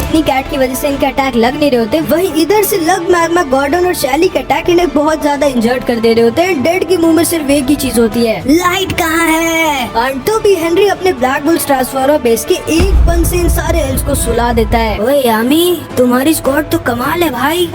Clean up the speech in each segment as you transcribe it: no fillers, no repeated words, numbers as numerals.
Destiny cat की वजह से इनके अटैक लग नहीं रहे होते, वहीं इधर से लग मैग्मा, गॉर्डन और शैली के अटैक इन्हें बहुत ज्यादा इंजर्ड कर दे रहे होते हैं। डेड के मुंह में सिर्फ एक ही चीज होती है, लाइट कहाँ है। और तो भी हेनरी अपने ब्लैक बुल्स ट्रांसफॉर्मर बेस के एक पन से इन सारे एल्स को सुला देता है। ओए यामी, तुम्हारी स्क्वाड तो कमाल है भाई।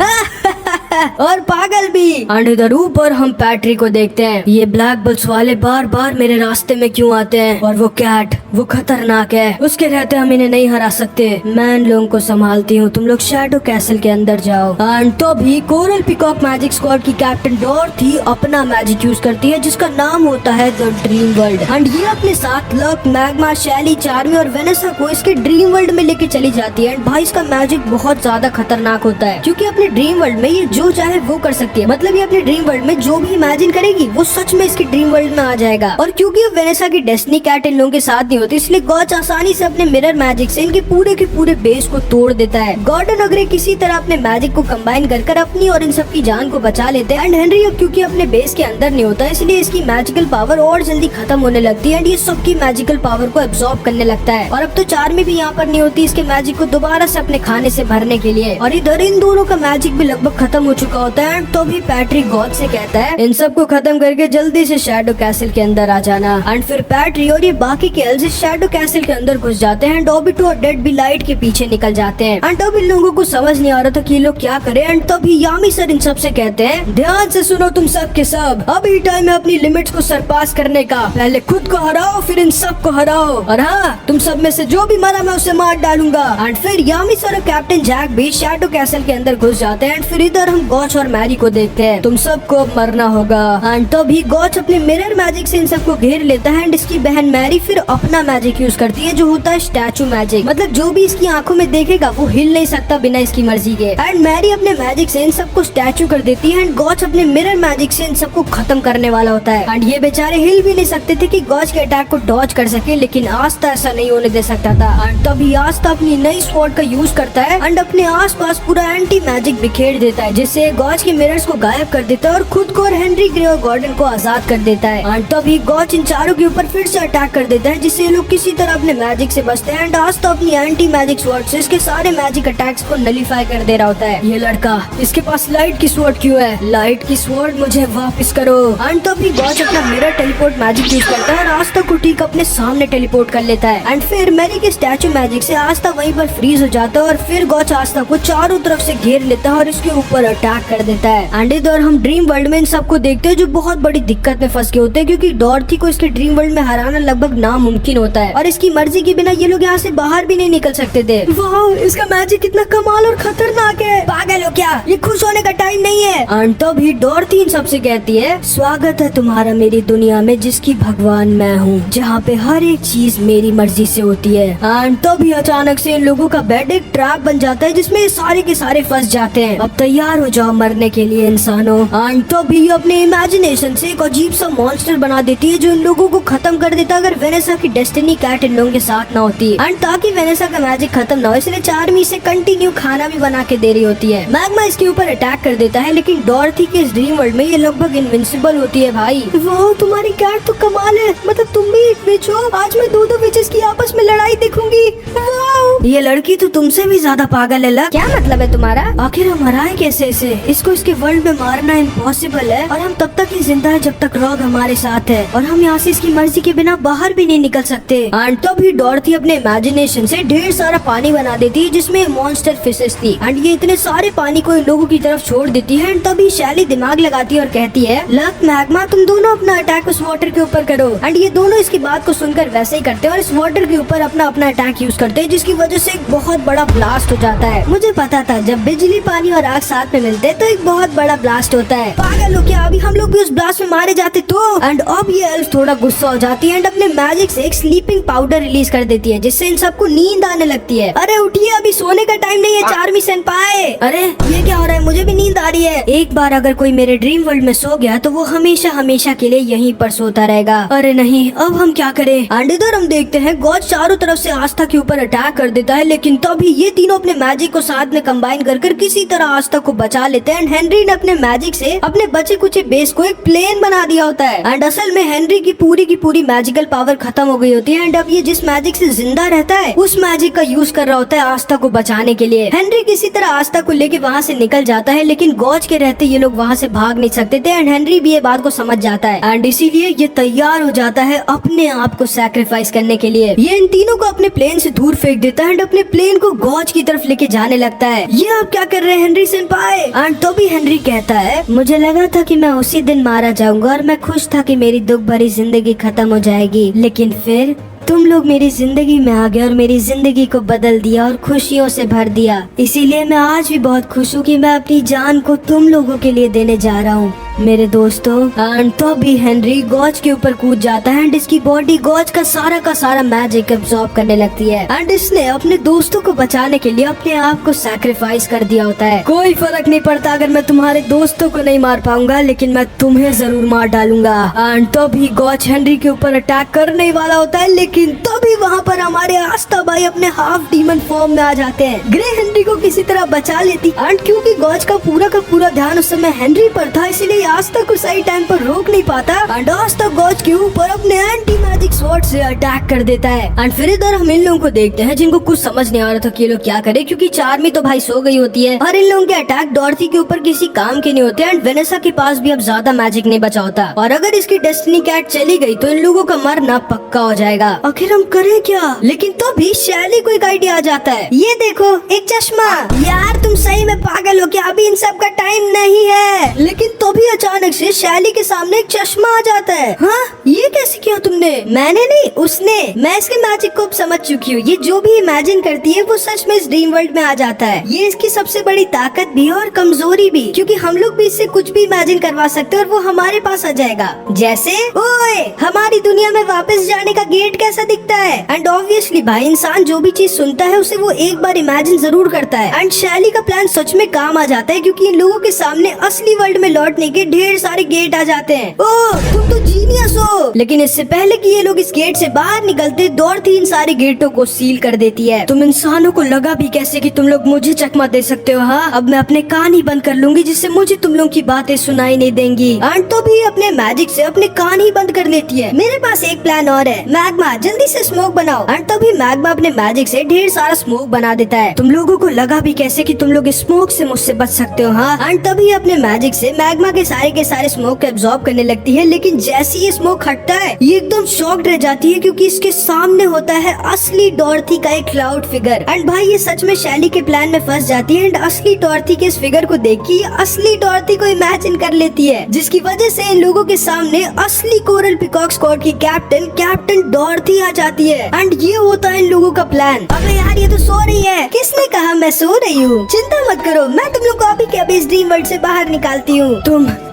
और पागल भी। और इधर ऊपर हम पैट्री को देखते हैं। ये ब्लैक बुल्स वाले बार बार मेरे रास्ते में क्यों आते हैं, और वो कैट वो खतरनाक है, उसके रहते हम इन्हें नहीं हरा सकते। मैं इन लोगों को संभालती हूँ, तुम लोग शैडो कैसल के अंदर जाओ। एंड तो भी कोरल पिकॉक मैजिक स्क्वाड की कैप्टन डॉर्थी अपना मैजिक यूज करती है जिसका नाम होता है द ड्रीम वर्ल्ड। एंड ये अपने साथ लक, मैग्मा, शैली, चार्मी और वेनेसा को इसके ड्रीम वर्ल्ड में लेके चली जाती है। एंड भाई इसका मैजिक बहुत ज्यादा खतरनाक होता है, क्योंकि अपने ड्रीम वर्ल्ड में ये जो चाहे वो कर सकती है। मतलब ये अपने ड्रीम वर्ल्ड में जो भी इमेजिन करेगी वो सच में इसके ड्रीम वर्ल्ड में आ जाएगा। और क्योंकि अब वेनेसा की डेस्टिनी कैट इन लोगों के साथ नहीं होती, इसलिए गॉच आसानी से अपने मिरर मैजिक से इनके पूरे के पूरे बेस को तोड़ देता है। गॉर्डन वगैरह किसी तरह अपने मैजिक को कंबाइन कर अपनी और इन सब की जान को बचा लेते हैं। एंड हेनरी अब क्योंकि अपने बेस के अंदर नहीं होता, इसलिए इसकी मैजिकल पावर और जल्दी खत्म होने लगती है। एंड ये सबकी मैजिकल पावर को एब्सॉर्ब करने लगता है। और अब तो चार्मी भी यहाँ पर नहीं होती इसके मैजिक को दोबारा से अपने खाने से भरने के लिए। और इधर इन दोनों का मैजिक भी लगभग खत्म हो चुका होता है। तो भी पैट्री गॉड से कहता है इन सब को खत्म करके जल्दी से शैडो कैसल के अंदर आ जाना। एंड फिर पैट्री और ये बाकी के एल्स शैडो कैसल के अंदर घुस जाते हैं। डॉबिटो और डेड भी लाइट के पीछे निकल जाते हैं। एंड तब इन लोगों को समझ नहीं आ रहा था कि ये लोग क्या करें। एंड तभी यामी सर इन सब से कहते हैं ध्यान से सुनो तुम सब के सब, अभी टाइम है अपनी लिमिट्स को सरपास करने का। पहले खुद को हराओ फिर इन सब को हराओ, और हाँ तुम सब में से जो भी मरा मैं उसे मार डालूंगा। एंड फिर यामी सर और कैप्टन जैक भी शैडो कैसल के अंदर घुस जाते हैं। एंड फिर इधर हम गॉच और मैरी को देखते हैं, तुम सबको अब मरना होगा। एंड तभी गॉच अपने मिरर मैजिक से इन सबको घेर लेता है। एंड इसकी बहन मैरी फिर अपना मैजिक यूज करती है जो होता है स्टैचू मैजिक। मतलब जो भी इसकी आंखों में देखेगा वो हिल नहीं सकता बिना इसकी मर्जी के। एंड मैरी अपने मैजिक से इन सबको स्टैचू कर देती है। एंड गॉच अपने मिरर मैजिक से इन सबको खत्म करने वाला होता है। एंड ये बेचारे हिल भी नहीं सकते थे कि गॉच के अटैक को डॉज कर सके, लेकिन आस्था ऐसा नहीं होने दे सकता था। एंड तभी आस्था अपनी नई स्वॉर्ड का यूज करता है एंड अपने आसपास पूरा एंटी मैजिक बिखेर देता है, जिससे गॉच के मिरर्स को गायब कर देता है और खुद को और हेनरी, ग्रे और गॉर्डन को आजाद कर देता है। एंड तभी गॉच इन चारों के ऊपर फिर से अटैक कर देता है, जिससे ये लोग किसी तरह अपने मैजिक से बचते हैं। एंड आस्था अपनी एंटी मैजिक स्वॉर्ड से इसके सारे मैजिक अटैक्स को नलीफाई कर दे रहा होता है। ये लड़का, इसके पास लाइट की स्वॉर्ड क्यों है? लाइट की स्वॉर्ड मुझे वापस करो। एंड तभी गॉच अपना मिरर टेलीपोर्ट मैजिक यूज करता है और आस्था को ठीक अपने सामने टेलीपोर्ट कर लेता है। एंड फिर मैरी के स्टैचू मैजिक से आस्था वहीं पर फ्रीज हो जाता है और फिर गॉच आस्था को चारों तरफ से घेर लेता है और इसके ऊपर अटैक कर देता है। एंड इधर हम ड्रीम वर्ल्ड में इन सबको देखते हैं जो बहुत बड़ी दिक्कत में फंस गए होते हैं, क्योंकि डॉर्थी को इसके ड्रीम वर्ल्ड में हराना लगभग नामुमकिन होता है और इसकी मर्जी के बिना ये लोग यहाँ से बाहर भी नहीं निकल सकते थे। वाह, इसका मैजिक कितना कमाल और खतरनाक है। पागल हो क्या? ये खुश होने का टाइम नहीं है। एंड तभी डॉर्थी इन सबसे कहती है स्वागत है तुम्हारा मेरी दुनिया में जिसकी भगवान मैं हूँ, जहाँ पे हर एक चीज मेरी मर्जी से होती है। एंड तभी अचानक से इन लोगों का बेड एक ट्रैप बन जाता है जिसमें सारे के सारे फंस जाते हैं। अब तैयार हो जाओ मरने के लिए इंसानों। एंड तभी अपने इमेजिनेशन से एक अजीब सा मॉन्स्टर बना देती है जो इन लोगों को खत्म कर देता अगर वेनेसा की डेस्टिनी कैट इन लोगों के साथ ना होती। एंड ताकि वेनेसा का मैजिक खत्म ना हो इसलिए चार्मी से कंटिन्यू खाना भी बना के दे रही होती है। मैग्मा इसके ऊपर अटैक कर देता है, लेकिन डॉर्थी के इस ड्रीम वर्ल्ड में ये लगभग इनविंसिबल होती है। भाई वाह, तुम्हारी कैट तो कमाल है। मतलब तुम भी एक विच हो। आज मैं दो विचेस की आपस में लड़ाई देखूंगी। वाह, ये लड़की तो तुमसे भी ज्यादा पागल है। लग क्या मतलब है तुम्हारा? आखिर हम हराए कैसे इसे? इसको इसके वर्ल्ड में मारना इम्पॉसिबल है और हम तब तक ही जिंदा है जब तक रॉग हमारे साथ है और हम यहाँ से इसकी मर्जी के बिना बाहर भी नहीं निकल सकते। एंड तभी डॉर्थी अपने इमेजिनेशन से ढेर सारा पानी बना देती है जिसमें मॉन्स्टर फिशेस थी। एंड ये इतने सारे पानी को इन लोगों की तरफ छोड़ देती है। एंड तभी शैली दिमाग लगाती है और कहती है लक, मैग्मा, तुम दोनों अपना अटैक उस वाटर के ऊपर करो। एंड ये दोनों इसकी बात को सुनकर वैसे ही करते हैं और इस वाटर के ऊपर अपना अपना अटैक यूज करते हैं, जिसकी वजह से एक बहुत बड़ा ब्लास्ट हो जाता है। मुझे पता था जब बिजली, पानी और आग साथ में मिलते हैं तो एक बहुत बड़ा ब्लास्ट होता है। पागल हो क्या? अभी हम लोग भी उस ब्लास्ट में मारे जाते तो। एंड अब ये एल्फ थोड़ा गुस्सा हो जाती है एंड अपने मैजिक से एक स्लीपिंग पाउडर रिलीज कर देती है जिससे इन सबको नींद आने लगती है। अरे उठिए, अभी सोने का टाइम नहीं है चार्मी सेनपाई। अरे ये क्या हो रहा है? मुझे भी नींद आ रही है। एक बार अगर कोई मेरे ड्रीम वर्ल्ड में सो गया तो वो हमेशा हमेशा के लिए यहीं पर सोता रहेगा। अरे नहीं, अब हम क्या करें? एंड इधर हम देखते हैं गॉड चारों तरफ से आस्था के ऊपर अटैक कर देता है, लेकिन तभी ये तीनों अपने मैजिक को साथ में कंबाइन कर किसी तरह आस्था को बचा लेते हैं एंड हेनरी ने अपने मैजिक से अपने बचे कुचे बेस को एक प्लेन बना दिया होता है एंड असल में हेनरी की पूरी मैजिकल पावर खत्म हो गई होती है एंड अब ये जिस मैजिक से जिंदा रहता है उस मैजिक का यूज कर रहा होता है आस्था को बचाने के लिए। हेनरी किसी तरह आस्था को लेके वहाँ से निकल जाता है, लेकिन गॉज के रहते ये लोग वहाँ से भाग नहीं सकते थे एंड हेनरी भी ये बात को समझ जाता है एंड इसीलिए ये तैयार हो जाता है अपने आप को सैक्रिफाइस करने के लिए। ये इन तीनों को अपने प्लेन से दूर फेंक देता है एंड अपने प्लेन को गॉज की तरफ लेके जाने लगता है। ये आप क्या कर रहे हैं हेनरी सेंपाई? एंड तो भी हेनरी कहता है मुझे लगा था कि मैं उसी दिन मारा जाऊंगा और मैं खुश था कि मेरी दुख भरी जिंदगी खत्म हो जाएगी, लेकिन फिर तुम लोग मेरी जिंदगी में आ गए और मेरी जिंदगी को बदल दिया और खुशियों से भर दिया। इसीलिए मैं आज भी बहुत खुश हूँ कि मैं अपनी जान को तुम लोगों के लिए देने जा रहा हूँ मेरे दोस्तों। एंड तो भी हेनरी गॉज के ऊपर कूद जाता है एंड इसकी बॉडी गॉज का सारा मैजिक एब्सॉर्ब करने लगती है एंड इसने अपने दोस्तों को बचाने के लिए अपने आप को सैक्रिफाइस कर दिया होता है। कोई फर्क नहीं पड़ता अगर मैं तुम्हारे दोस्तों को नहीं मार पाऊंगा, लेकिन मैं तुम्हें जरूर मार डालूंगा। एंड तो भी गॉज हेनरी के ऊपर अटैक करने वाला होता है, लेकिन तभी वहाँ पर हमारे आस्था भाई अपने हाफ डीमन फॉर्म में आ जाते हैं। ग्रे हेनरी को किसी तरह बचा लेती एंड क्योंकि गॉज का पूरा ध्यान उस समय हेनरी पर था, इसीलिए आस्था को सही टाइम पर रोक नहीं पाता एंड आस्था गॉज के ऊपर अपने एंटी मैजिक स्वॉर्ड से अटैक कर देता है। एंड फिर इधर हम इन लोगों को देखते हैं जिनको कुछ समझ नहीं आ रहा था कि ये लोग क्या करे, क्योंकि चार्मी तो भाई सो गई होती है और इन लोगों के अटैक डॉर्थी के ऊपर किसी काम के नहीं होते एंड वेनेसा के पास भी अब ज्यादा मैजिक नहीं बचा होता और अगर इसकी डेस्टिनी कैट चली गई तो इन लोगों का मरना पक्का हो जाएगा। आखिर हम करें क्या? लेकिन तो भी शैली को एक आइडिया आ जाता है। ये देखो एक चश्मा। यार तुम सही में पागल हो क्या? अभी इन सब का टाइम नहीं है। लेकिन तो भी अचानक से शैली के सामने एक चश्मा आ जाता है। हाँ ये कैसे किया तुमने? मैंने नहीं उसने। मैं इसके मैजिक को समझ चुकी हूँ। ये जो भी इमेजिन करती है वो सच में इस ड्रीम वर्ल्ड में आ जाता है। ये इसकी सबसे बड़ी ताकत भी है और कमजोरी भी, क्योंकि हम लोग भी इससे कुछ भी इमेजिन करवा सकते हैं और वो हमारे पास आ जाएगा। जैसे ओए हमारी दुनिया में वापस जाने का गेट कैसा दिखता है। एंड ऑब्वियसली भाई इंसान जो भी चीज सुनता है उसे वो एक बार इमेजिन जरूर करता है एंड शैली का प्लान सच में काम आ जाता है, क्योंकि इन लोगों के सामने असली वर्ल्ड में लौटने के ढेर सारे गेट आ जाते हैं। ओह तुम तो जीनियस हो। लेकिन इससे पहले कि ये लोग इस गेट से बाहर निकलते डॉर्थी इन सारे गेटों को सील कर देती है। तुम इंसानों को लगा भी कैसे कि तुम लोग मुझे चकमा दे सकते हो? हाँ अब मैं अपने कान ही बंद कर लूंगी जिससे मुझे तुम लोग की बातें सुनाई नहीं देंगी। एंड तो भी अपने मैजिक से अपने कान ही बंद कर लेती है। मेरे पास एक प्लान और है। मैग्मा जल्दी से स्मोक बनाओ। एंड तभी मैग्मा अपने मैजिक से ढेर सारा स्मोक बना देता है। तुम लोगों को लगा भी कैसे कि तुम लोग इस स्मोक से मुझसे बच सकते हो? हाँ एंड तभी अपने मैजिक से मैग्मा के सारे स्मोक को एब्जॉर्ब करने लगती है, लेकिन जैसे ये स्मोक हटता है ये एकदम शॉक्ड रह जाती है, क्योंकि इसके सामने होता है असली डॉर्थी का एक क्लाउड फिगर। एंड भाई ये सच में शैली के प्लान में फंस जाती है एंड असली डॉर्थी के इस फिगर को देख के असली डॉर्थी को इमेजिन कर लेती है, जिसकी वजह से इन लोगों के सामने असली कोरल पिकॉक स्क्वाड की कैप्टन डॉर्थी आ जाती है। एंड ये होता है इन लोगों का प्लान। अबे यार ये तो सो रही है। किसने कहा मैं सो रही हूँ? चिंता मत करो, मैं तुम लोग को अभी के अभी इस ड्रीम वर्ल्ड से बाहर निकालती हूँ।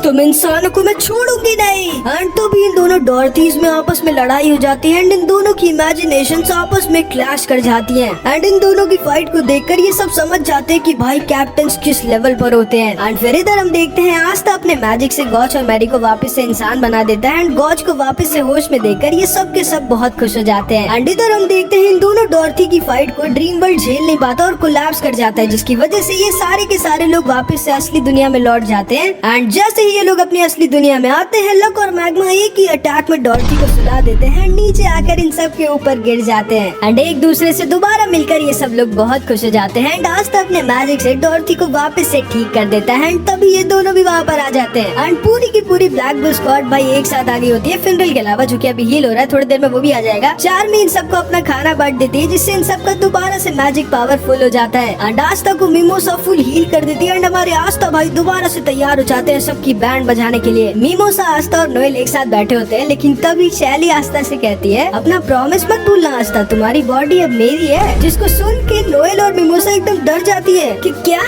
तुम इंसानों को मैं छोड़ूंगी नहीं। एंड तो भी इन दोनों डॉर्थीज में आपस में लड़ाई हो जाती है एंड इन दोनों की इमेजिनेशन आपस में क्लैश कर जाती हैं। एंड इन दोनों की फाइट को देखकर ये सब समझ जाते हैं कि भाई कैप्टन किस लेवल पर होते हैं। एंड फिर इधर हम देखते हैं आस्था अपने मैजिक से गॉज और मैरी को वापस से इंसान बना देता है एंड गॉज को वापस से होश में देखकर ये सब के सब बहुत खुश हो जाते हैं। एंड इधर हम देखते हैं इन दोनों डॉर्थी की फाइट को ड्रीम वर्ल्ड झेल नहीं पाता और कोलैप्स कर जाता है, जिसकी वजह से ये सारे के सारे लोग वापस से असली दुनिया में लौट जाते हैं। एंड जैसे ही ये लोग अपनी असली दुनिया में आते हैं लक और मैग्मा एक ही अटैक में डॉर्थी को सुला देते हैं, नीचे आकर इन सब के ऊपर गिर जाते हैं एंड एक दूसरे से दोबारा मिलकर ये सब लोग बहुत खुश हो जाते हैं। एंड आस्था अपने मैजिक से डॉर्थी को वापस से ठीक कर देता है एंड तभी ये दोनों भी वहाँ पर आ जाते हैं। एंड पूरी की पूरी ब्लैक बुल स्क्वाड भाई एक साथ आ गई होती है, फिनरल के अलावा, जो कि अभी हील हो रहा है, थोड़ी देर में वो भी आ जाएगा। चार्मी इन सबको अपना खाना बांट देती है, जिससे इन सबका दोबारा से मैजिक पावरफुल हो जाता है। एंड आस्था को मिमोसा फुल हील कर देती है एंड हमारे आस्था भाई दोबारा से तैयार हो जाते हैं सबकी बैंड बजाने के लिए। मिमोसा, आस्था और नोएल एक साथ बैठे होते हैं, लेकिन तभी शैली आस्था से कहती है अपना प्रॉमिस मत भूलना आस्था, तुम्हारी बॉडी अब मेरी है। जिसको सुन के नोएल और मिमोसा एकदम डर जाती है कि क्या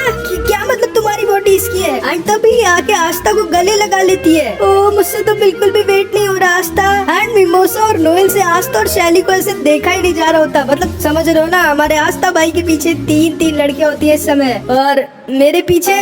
मतलब तुम्हारी बॉडी इसकी है। एंड तभी आके आस्था को गले लगा लेती है। ओ मुझसे तो बिल्कुल भी वेट नहीं हो रहा आस्था। एंड मिमोसा और नोएल से आस्था और शैली को ऐसे देखा ही नहीं जा रहा होता, मतलब समझ रहे हो ना, हमारे आस्था भाई के पीछे तीन लड़कियां होती है इस समय और मेरे पीछे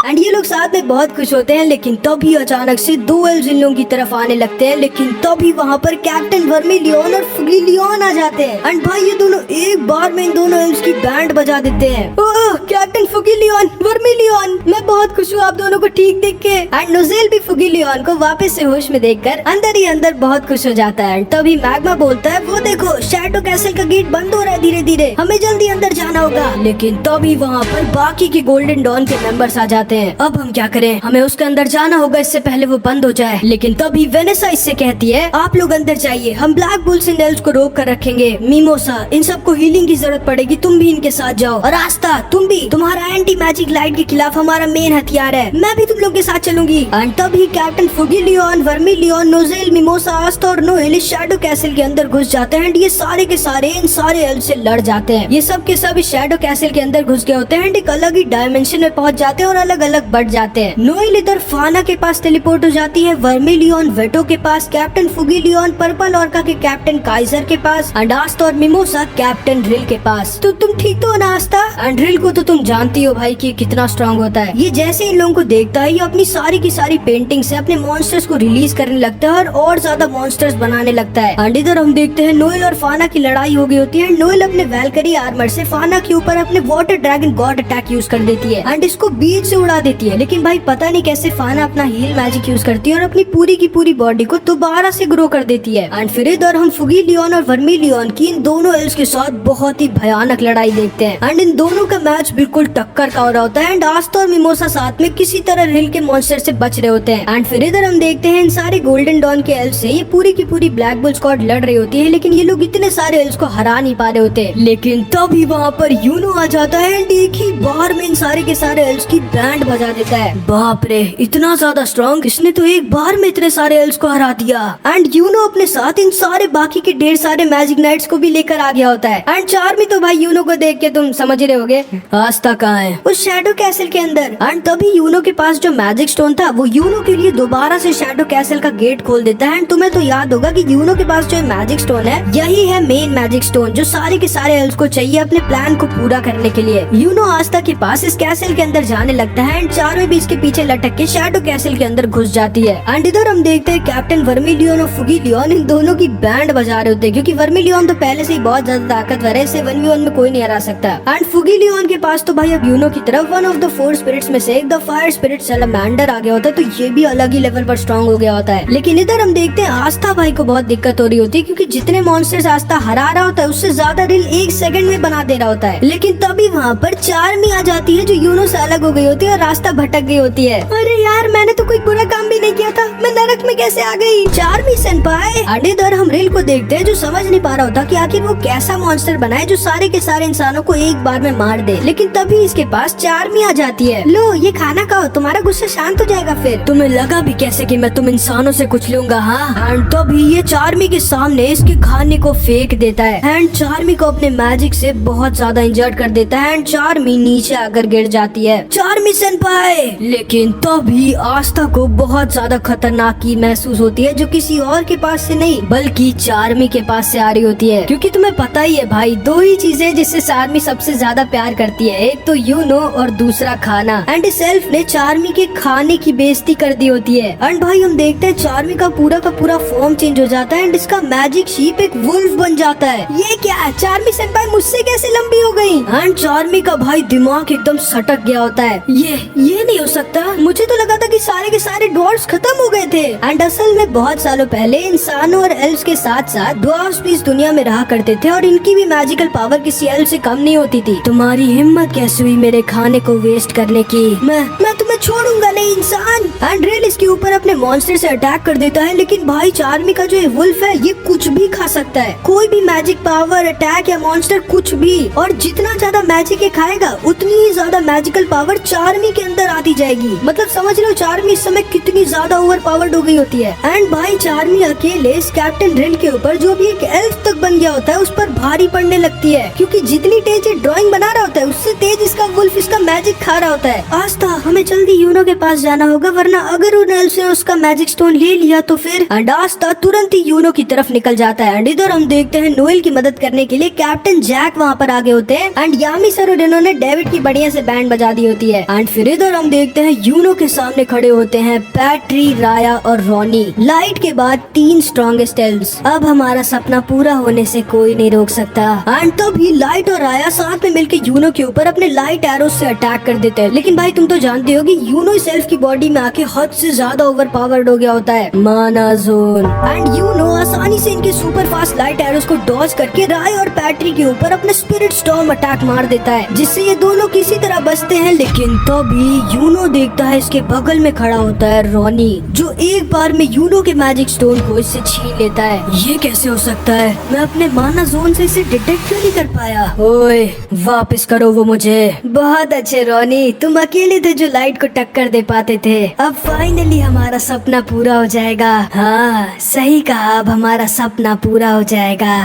एंड ये ये लोग साथ में बहुत खुश होते हैं, लेकिन तभी अचानक से दो एल्व्स इन लोगों की तरफ आने लगते हैं। लेकिन तभी वहाँ पर कैप्टन वर्मिलियन और फुगीलियन आ जाते हैं। एंड भाई ये दोनों एक बार में इन दोनों एल्व्स की बैंड बजा देते हैं। ओह कैप्टन फुगीलियन, वर्मिलियन, मैं बहुत खुश हूँ आप दोनों को ठीक देख के। एंड नोजेल भी फुगीलियन को वापस से होश में देखकर अंदर ही अंदर बहुत खुश हो जाता है। तभी मैग्मा बोलता है, वो देखो शैडो कैसल का गेट बंद हो रहा है धीरे धीरे, हमें जल्दी अंदर जाना होगा। लेकिन तभी वहाँ पर बाकी के गोल्डन डॉन के मेंबर्स आ जाते हैं। अब हम क्या करें, हमें उसके अंदर जाना होगा इससे पहले वो बंद हो जाए। लेकिन तभी वेनेसा इससे कहती है, आप लोग अंदर जाइए, हम ब्लैक बुल्स इन एल्व्स को रोक कर रखेंगे। मिमोसा, इन सबको हीलिंग की जरूरत पड़ेगी, तुम भी इनके साथ जाओ। और आस्था तुम भी, तुम्हारा एंटी मैजिक लाइट के खिलाफ हमारा मेन हथियार है, मैं भी तुम लोग के साथ चलूंगी। एंड तभी कैप्टन फुगीलियन, वर्मिलियन, नोजेल, मिमोसा, आस्था और नोएल इस शैडो कैसल के अंदर घुस जाते हैं। ये सारे के सारे इन सारे एल्व्स से लड़ जाते हैं। ये सब के सब इस शैडो कैसल के अंदर घुस गए होते हैं, एक अलग ही डायमेंशन में पहुंच जाते हैं और अलग अलग बढ़ जाते हैं। नोएल इधर फाना के पास टेलीपोर्ट हो जाती है, वर्मिलियन वेटो के पास, कैप्टन फुगीलियन पर्पल ऑर्का के कैप्टन काइजर के पास, एंड आस्था और मिमोसा कैप्टन ड्रिल के पास। तो तुम ठीक तो हो ना आस्था? एंड ड्रिल को तो तुम जानती हो भाई कि कितना स्ट्रांग होता है। ये जैसे इन लोगों को देखता है, ये अपनी सारी की सारी पेंटिंग से अपने मॉन्स्टर्स को रिलीज करने लगता है और ज्यादा मॉन्स्टर्स बनाने लगता है। एंड इधर हम देखते हैं नोएल और फाना की लड़ाई हो गई होती है। नोएल अपने वैल्करी आर्मर से फाना के ऊपर अपने water dragon God attack use कर देती है एंड इसको बीच से उड़ा देती है। लेकिन भाई पता नहीं कैसे फाना अपना हील मैजिक यूज करती है और अपनी पूरी की पूरी बॉडी को दोबारा से ग्रो कर देती है। एंड फिर इधर हम फुगीलियन और वर्मिलियन की इन दोनों एल्व्स के साथ बहुत ही भयानक लड़ाई देखते हैं। एंड इन दोनों का मैच बिल्कुल टक्कर का हो रहा होता है। एंड आस्था और मिमोसा साथ में किसी तरह रिल के मॉन्स्टर से बच रहे होते हैं। एंड फिर इधर हम देखते हैं इन सारे गोल्डन डॉन के एल्व्स से ये पूरी की पूरी ब्लैक बुल स्क्वाड लड़ रही होती है, लेकिन ये लोग इतने सारे एल्व्स को हरा नहीं पा रहे होते। लेकिन तभी वहाँ पर यूनो आ जाता है एंड एक ही बार में इन सारे के सारे एल्व्स की बैंड बजा देता है। बाप रे, इतना ज्यादा स्ट्रॉन्ग, इसने तो एक बार में इतने सारे एल्व्स को हरा दिया। एंड यूनो अपने साथ इन सारे बाकी के ढेर सारे मैजिक नाइट्स को भी लेकर आ गया होता है। एंड चार्मी तो भाई यूनो को देख के तुम समझ रहे होगे, आस्था कहाँ है? उस शैडो कैसल के अंदर। एंड तभी यूनो के पास जो मैजिक स्टोन था वो यूनो के लिए दोबारा से शैडो कैसल का गेट खोल देता है। एंड तुम्हें तो याद होगा कि यूनो के पास जो मैजिक स्टोन है यही है मेन मैजिक स्टोन जो सारे के सारे एल्व्स को चाहिए अपने प्लान को पूरा करने के लिए। यूनो आस्था के पास इस कैसल के अंदर जाने लगता है एंड चारों भी इसके पीछे लटक के शैडो कैसल के अंदर घुस जाती है। एंड इधर हम देखते हैं कैप्टन वर्मिलियन और फुगीलियन इन दोनों की बैंड बजा रहे होते हैं, क्योंकि वर्मिलियन तो पहले से ही बहुत ज्यादा ताकतवर है, इसे 1v1 में कोई नहीं हरा सकता। एंड फुगीलियन के पास तो भाई अब यूनो की तरफ वन ऑफ द 4 स्पिरिट्स में से एक द फायर स्पिरिट सैलमेंडर आ गया होता है, तो ये भी अलग ही लेवल पर स्ट्रॉन्ग हो गया होता है। लेकिन इधर हम देखते हैं आस्था भाई को बहुत दिक्कत हो रही होती है, क्योंकि जितने मॉन्स्टर्स आस्था हरा रहा होता है उससे ज्यादा रिल 1 सेकंड में बना दे रहा होता है। लेकिन तभी वहाँ पर चार्मी आ जाती है जो यूनो से अलग हो गई होती है और रास्ता भटक गई होती है। अरे यार, मैंने तो कोई बुरा काम भी नहीं किया था, मैं नरक में कैसे आ गई? चार्मी सेनपाई। एंड इधर हम रिल को देखते हैं जो समझ नहीं पा रहा होता कि आखिर वो कैसा मॉन्स्टर बनाए जो सारे के सारे इंसानों को एक बार में मार दे। लेकिन तभी इसके पास चार्मी आ जाती है। लो ये खाना खाओ, तुम्हारा गुस्सा शांत हो जाएगा। फिर तुम्हें लगा भी कैसे कि मैं तुम इंसानों से कुछ लूंगा? हाँ। एंड तभी ये चार्मी के सामने इसके खाने को फेंक देता है एंड चार्मी को अपने मैजिक से बहुत ज्यादा इंजर्ड कर देता है एंड चार्मी नीचे आकर गिर जाती है। चार्मी सेनपाई। लेकिन तभी आस्था को बहुत ज्यादा खतरनाक की महसूस होती है, जो किसी और के पास से नहीं बल्कि चार्मी के पास से आ रही होती है। क्योंकि तुम्हें पता ही है भाई, 2 ही चीजें जिससे चार्मी सबसे ज्यादा प्यार करती है, एक तो यूनो और दूसरा खाना। एंड इस एल्फ ने चार्मी के खाने की बेइज्जती कर दी होती है। एंड भाई हम देखते हैं चार्मी का पूरा फॉर्म चेंज हो जाता है एंड इसका मैजिक शीप एक वुल्फ बन जाता है। ये क्या? चार्मी सेनपाई मुझसे कैसे लंबी हो गई? एंड चार्मी का भाई दिमाग एकदम सटक गया होता है। ये नहीं हो सकता, मुझे तो लगा था कि सारे के सारे ड्वार्फ्स खत्म हो गए थे। एंड असल में बहुत सालों पहले इंसानों और एल्व्स के साथ साथ ड्वार्फ्स भी इस दुनिया में रहा करते थे और इनकी भी मैजिकल पावर किसी एल्फ से कम नहीं होती थी। तुम्हारी हिम्मत कैसे हुई मेरे खाने को वेस्ट करने की? मैं तुम्हें छोड़ूंगा नहीं इंसान। एंड रिल इसके ऊपर अपने मॉन्स्टर से अटैक कर देता है। लेकिन भाई चार्मी का जो वुल्फ है ये कुछ भी खा सकता है, कोई भी मैजिक पावर, अटैक या मॉन्स्टर कुछ भी। और जितना ज्यादा मैजिक ये खाएगा उतनी ही ज्यादा मैजिकल पावर चार्मी के अंदर आती जाएगी। मतलब समझ लो चार्मी इस समय कितनी ज्यादा ओवर पावर्ड हो गई होती है। एंड भाई चार्मी अकेले इस कैप्टन ड्रिल के ऊपर जो भी एक एल्फ तक बन गया होता है उस पर भारी पड़ने लगती है, क्योंकि जितनी तेज ये ड्राइंग बना रहा होता है उससे तेज इसका वुल्फ इसका मैजिक खा रहा होता है। आस्था, हमें जल्दी यूनो के पास जाना होगा, वरना अगर उन एल्फ से उसका मैजिक स्टोन ले लिया तो फिर। एंड आस्था तुरंत ही यूनो की तरफ निकल जाता है। एंड इधर हम देखते हैं नोएल की मदद करने के लिए कैप्टन जैक वहाँ पर आगे होते हैं एंड यामी सर और इन्होंने डेविड की बढ़िया से बैंड बजा दी होती है। एंड फिर इधर हम देखते हैं यूनो के सामने खड़े होते हैं पैट्री, राया और रॉनी। लाइट के बाद 3 स्ट्रॉन्गेस्ट एल्व्स। अब हमारा सपना पूरा होने से कोई नहीं रोक सकता। एंड तभी लाइट और राया साथ में मिलकर यूनो के ऊपर अपने लाइट एरोस से अटैक कर देते हैं। लेकिन भाई तुम तो जानते हो कि यूनो इस एल्फ की बॉडी में आके हद से ज्यादा ओवर पावर्ड हो गया होता है, माना जोन। एंड यूनो आसानी से इनके सुपर फास्ट लाइट एरोस को डॉज करके राया और पैट्री के ऊपर अपने स्पिरिट स्टॉर्म अटैक मार देता है, जिससे ये दोनों किसी तरह बचते हैं। लेकिन तभी यूनो देखता है इसके बगल में खड़ा होता है रॉनी, जो एक बार में यूनो के मैजिक स्टोन को इससे छीन लेता है। ये कैसे हो सकता है? मैं अपने माना जोन से इसे डिटेक्ट क्यों नहीं कर पाया? ओए वापस करो वो मुझे। बहुत अच्छे रॉनी, तुम अकेले थे जो लाइट को टक्कर दे पाते थे। अब फाइनली हमारा सपना पूरा हो जाएगा। हाँ सही कहा, अब हमारा सपना पूरा हो जाएगा।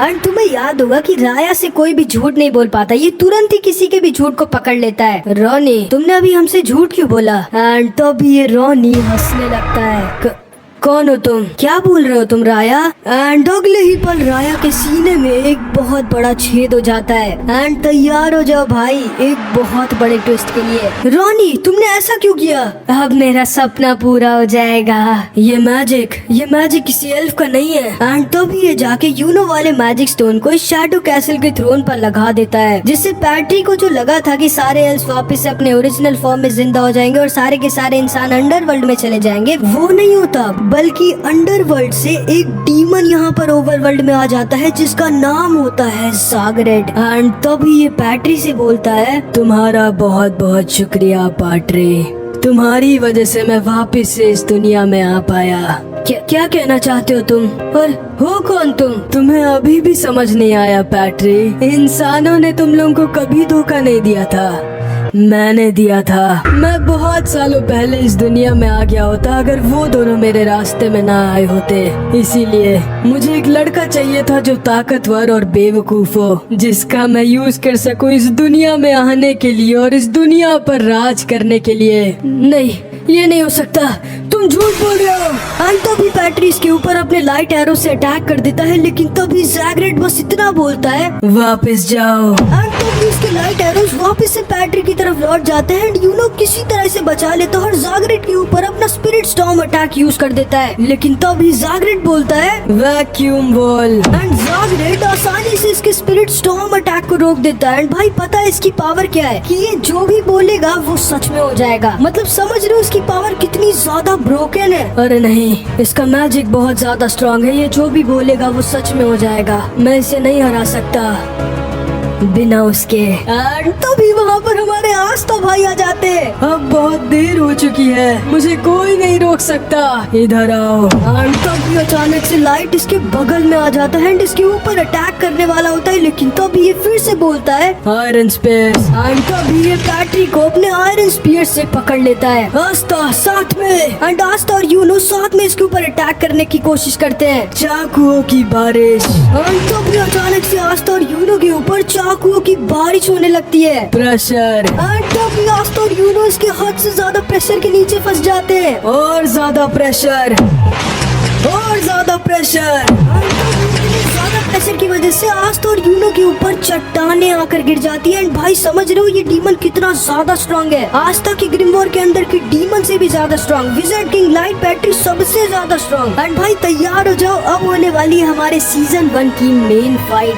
एंड तुम्हें याद होगा कि राया से कोई भी झूठ नहीं बोल पाता, ये तुरंत ही किसी के भी झूठ को पकड़ लेता है। रॉनी तुमने अभी हमसे झूठ क्यों बोला? एंड तभी ये रॉनी हंसने लगता है। कौन हो तुम? क्या बोल रहे हो तुम राया? एंड अगले ही पल राया के सीने में एक बहुत बड़ा छेद हो जाता है। एंड तैयार हो जाओ भाई एक बहुत बड़े ट्विस्ट के लिए। रॉनी तुमने ऐसा क्यों किया? अब मेरा सपना पूरा हो जाएगा। ये मैजिक किसी एल्फ का नहीं है। एंड तभी ये जाके यूनो वाले मैजिक स्टोन को इस शैडो कैसल के थ्रोन पर लगा देता है, जिससे पैट्री को जो लगा था कि सारे एल्फ वापस से अपने ओरिजिनल फॉर्म में जिंदा हो जाएंगे और सारे के सारे इंसान अंडरवर्ल्ड में चले जाएंगे, वो नहीं होता, बल्कि अंडरवर्ल्ड से एक डीमन यहाँ पर ओवरवर्ल्ड में आ जाता है जिसका नाम होता है ज़ागरेड। एंड तभी ये पैट्री से बोलता है, तुम्हारा बहुत बहुत शुक्रिया पैट्री, तुम्हारी वजह से मैं वापस से इस दुनिया में आ पाया। क्या कहना चाहते हो तुम? और हो कौन तुम? तुम्हें अभी भी समझ नहीं आया पैट्री? इंसानों ने तुम लोगों को कभी धोखा नहीं दिया था, मैंने दिया था। मैं बहुत सालों पहले इस दुनिया में आ गया होता अगर वो दोनों मेरे रास्ते में ना आए होते। इसीलिए मुझे एक लड़का चाहिए था जो ताकतवर और बेवकूफ हो, जिसका मैं यूज कर सकूं इस दुनिया में आने के लिए और इस दुनिया पर राज करने के लिए। नहीं, ये नहीं हो सकता, तुम झूठ बोल रहे हो। तभी पैट्री इसके ऊपर अपने लाइट एरो से अटैक कर देता है, लेकिन तभी ज़ागरेड बस इतना बोलता है, वापस जाओ। तभी इसके लाइट एरोस वापस से पैट्री की तरफ लौट जाते हैं। यूनो किसी तरह से बचा लेता है और ज़ागरेड के ऊपर अपना स्पिरिट स्टॉर्म अटैक यूज कर देता है, लेकिन तभी ज़ागरेड बोलता है, वैक्यूम वॉल। एंड ज़ागरेड आसानी से इसके स्पिरिट स्टॉर्म अटैक को रोक देता है। भाई पता है इसकी पावर क्या है? कि ये जो भी बोलेगा वो सच में हो जाएगा। मतलब समझ रहे हो इसकी पावर कितनी ज्यादा ब्रोकन है? अरे नहीं, इसका मैजिक बहुत ज्यादा स्ट्रॉन्ग है, ये जो भी बोलेगा वो सच में हो जाएगा। मैं इसे नहीं हरा सकता बिना उसके। तभी वहाँ पर हमारे आस्था भाई आ जाते हैं। अब बहुत देर हो चुकी है, मुझे कोई नहीं रोक सकता, इधर आओ। तभी अचानक से लाइट इसके बगल में आ जाता है एंड इसके ऊपर अटैक करने वाला होता है, लेकिन तभी ये फिर से बोलता है, आयरन स्पीयर। तभी ये पैट्री को अपने आयरन स्पीयर से पकड़ लेता है। आस्था साथ में एंड आस्था और यूनो साथ में इसके ऊपर अटैक करने की कोशिश करते हैं। चाकुओं की बारिश। तभी अचानक से आस्था और यूनो के ऊपर चाकुओं की बारिश होने लगती है। प्रेशर। तभी आस्था और यूनो इसके हद से ज्यादा प्रेशर के नीचे फंस जाते हैं। और ज्यादा प्रेशर, और ज्यादा प्रेशर। ज्यादा प्रेशर की वजह से आस्था और यूनो के ऊपर चट्टानें आकर गिर जाती है। एंड भाई समझ रहे हो ये डीमन कितना ज्यादा स्ट्रॉन्ग है? आस्था की ग्रिमवॉर के अंदर की डीमन से भी ज्यादा स्ट्रॉन्ग, विज़ार्ड किंग लाइट पैट्री सबसे ज्यादा स्ट्रॉन्ग। एंड भाई तैयार हो जाओ, अब होने वाली है हमारे सीजन 1 की मेन फाइट।